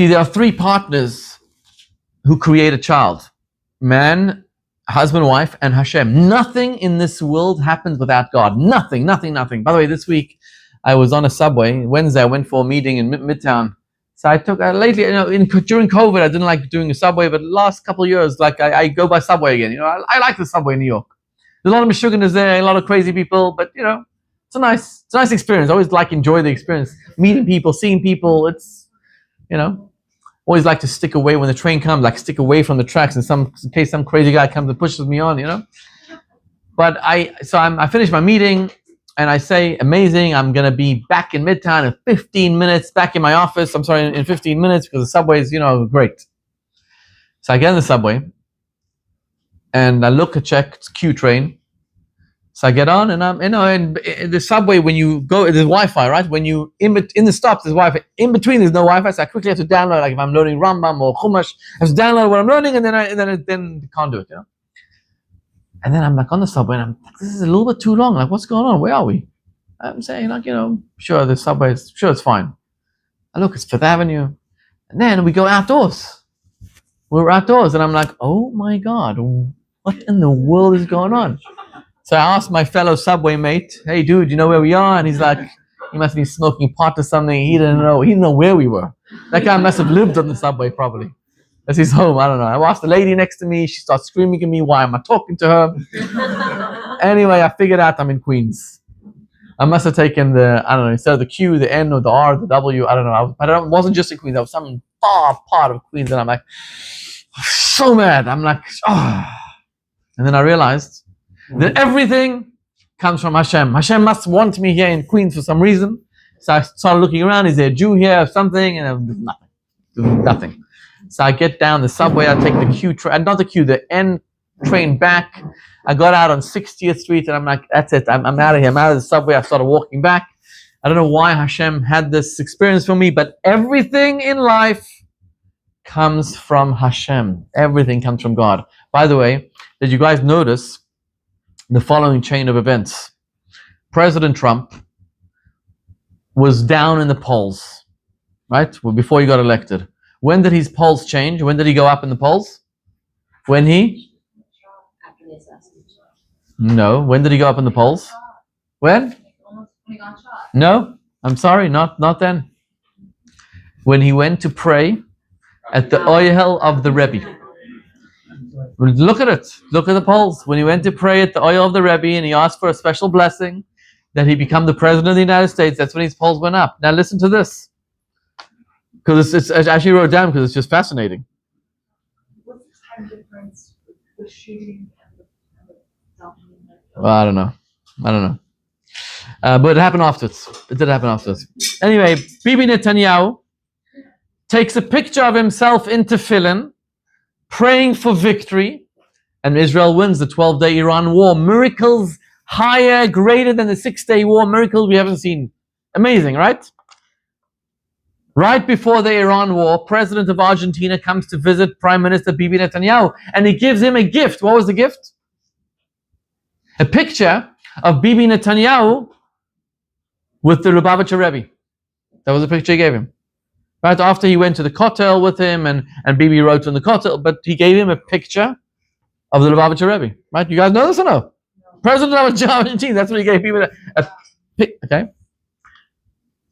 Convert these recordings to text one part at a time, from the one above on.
See, there are three partners who create a child. Man, husband, wife, and Hashem. Nothing in this world happens without God. Nothing, nothing, nothing. By the way, this week I was on a subway. Wednesday I went for a meeting in Midtown. So I took, lately, during COVID I didn't like doing a subway, but the last couple of years, like I go by subway again. I like the subway in New York. There's a lot of Meshuggahs there, a lot of crazy people, but it's a nice experience. I always enjoy the experience. Meeting people, seeing people, it's, always like to stick away when the train comes, stick away from the tracks in case some crazy guy comes and pushes me on, But I finished my meeting and I say, amazing, I'm going to be back in Midtown in 15 minutes, back in my office, in 15 minutes because the subway's, great. So I get in the subway and I look to check, it's a Q train. So I get on and I'm, in the subway when you go, there's Wi-Fi, right? When you, in the stops, there's Wi-Fi. In between, there's no Wi-Fi, so I quickly have to download, like if I'm loading Rambam or Chumash, I have to download what I'm learning and then I can't do it, And then I'm on the subway and I'm like, this is a little bit too long. What's going on? Where are we? I'm saying, sure, the subway is, sure, it's fine. I look, it's Fifth Avenue. And then we go outdoors. We're outdoors and I'm like, oh my God, what in the world is going on? So I asked my fellow subway mate, hey dude, you know where we are? And he's like, he must be smoking pot or something. He didn't know where we were. That guy must have lived on the subway probably. That's his home, I don't know. I asked the lady next to me, she starts screaming at me, why am I talking to her? Anyway, I figured out I'm in Queens. I must have taken instead of the Q, the N or the R, the W, I don't know. But it wasn't just in Queens, I was some far part of Queens and I'm like, so mad. I'm like, oh. And then I realized that everything comes from Hashem. Hashem must want me here in Queens for some reason. So I started looking around, is there a Jew here or something? And there's nothing. There's nothing. So I get down the subway, I take the Q train, not the Q, the N train back. I got out on 60th Street and I'm like, that's it, I'm out of here. I'm out of the subway. I started walking back. I don't know why Hashem had this experience for me, but everything in life comes from Hashem. Everything comes from God. By the way, did you guys notice the following chain of events? President Trump was down in the polls, right? Well, before he got elected. When did his polls change? When did he go up in the polls? When he? After the assassination. No. When did he go up in the polls? When? When he got shot. No. I'm sorry. Not then. When he went to pray at the Ohel of the Rebbe. Look at it. Look at the polls. When he went to pray at the Ohel of the Rebbe and he asked for a special blessing that he become the president of the United States, that's when his polls went up. Now listen to this. Because it's actually wrote down because it's just fascinating. What's the time difference with the shooting and the dumping? Well, I don't know. But it happened afterwards. It did happen afterwards. Anyway, Bibi Netanyahu takes a picture of himself in tefillin, praying for victory, and Israel wins the 12-day Iran war. Miracles higher, greater than the 6-day war. Miracles we haven't seen. Amazing, right? Right before the Iran war, President of Argentina comes to visit Prime Minister Bibi Netanyahu, and he gives him a gift. What was the gift? A picture of Bibi Netanyahu with the Lubavitcher Rebbe. That was the picture he gave him. Right after he went to the Kotel with him, and Bibi wrote on the Kotel, but he gave him a picture of the Lubavitcher Rebbe. Right? You guys know this or no? No. President of Argentina, that's what he gave Bibi. Okay?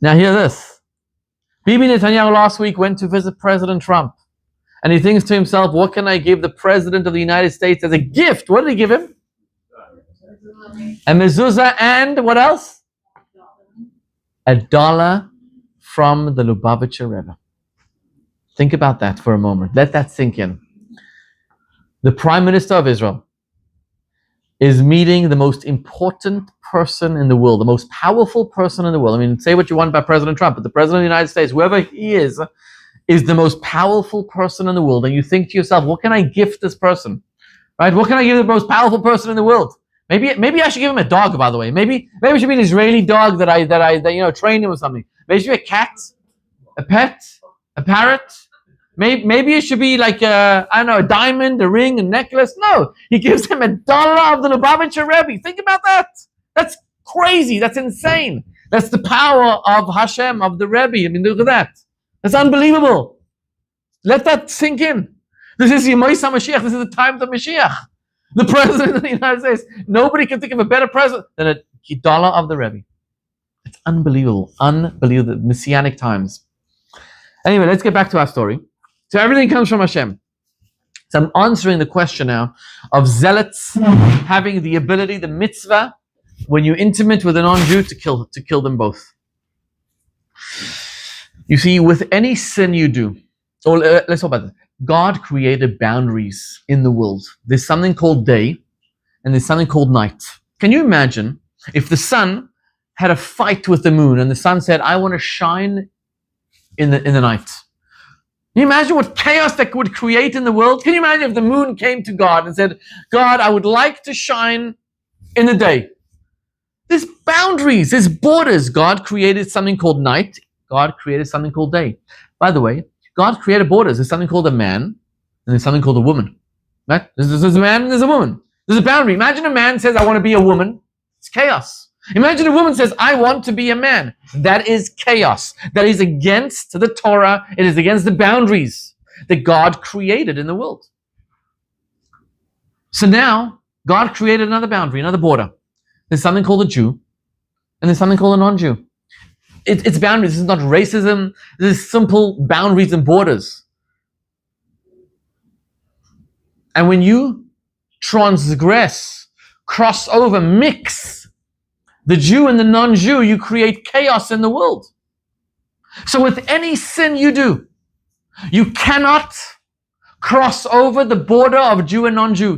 Now hear this. Bibi Netanyahu last week went to visit President Trump. And he thinks to himself, what can I give the President of the United States as a gift? What did he give him? A mezuzah and what else? $1 from the Lubavitcher Rebbe. Think about that for a moment. Let that sink in. The Prime Minister of Israel is meeting the most important person in the world, the most powerful person in the world. I mean, say what you want about President Trump, but the President of the United States, whoever he is the most powerful person in the world. And you think to yourself, what can I gift this person? Right? What can I give the most powerful person in the world? Maybe I should give him a dog, by the way. Maybe it should be an Israeli dog that I train him or something. Maybe it should be a cat, a pet, a parrot. Maybe it should be like a diamond, a ring, a necklace. No, he gives him $1 of the Lubavitcher Rebbe. Think about that. That's crazy. That's insane. That's the power of Hashem, of the Rebbe. I mean, look at that. That's unbelievable. Let that sink in. This is Yemaisa Mashiach. This is the time of Mashiach. The president of the United States. Nobody can think of a better president than a Gedolah of the Rebbe. It's unbelievable. Unbelievable. Messianic times. Anyway, let's get back to our story. So everything comes from Hashem. So I'm answering the question now of zealots having the ability, the mitzvah, when you're intimate with a non-Jew, to kill them both. You see, with any sin you do, or let's talk about this. God created boundaries in the world. There's something called day, and there's something called night. Can you imagine if the sun had a fight with the moon, and the sun said, "I want to shine in the night"? Can you imagine what chaos that would create in the world? Can you imagine if the moon came to God and said, "God, I would like to shine in the day"? There's boundaries, there's borders. God created something called night. God created something called day. By the way, God created borders. There's something called a man, and there's something called a woman. Right? There's a man and there's a woman. There's a boundary. Imagine a man says, "I want to be a woman." It's chaos. Imagine a woman says, "I want to be a man." That is chaos. That is against the Torah. It is against the boundaries that God created in the world. So now, God created another boundary, another border. There's something called a Jew, and there's something called a non-Jew. It's boundaries. This is not racism. This is simple boundaries and borders. And when you transgress, cross over, mix the Jew and the non-Jew, you create chaos in the world. So with any sin you do, you cannot cross over the border of Jew and non-Jew.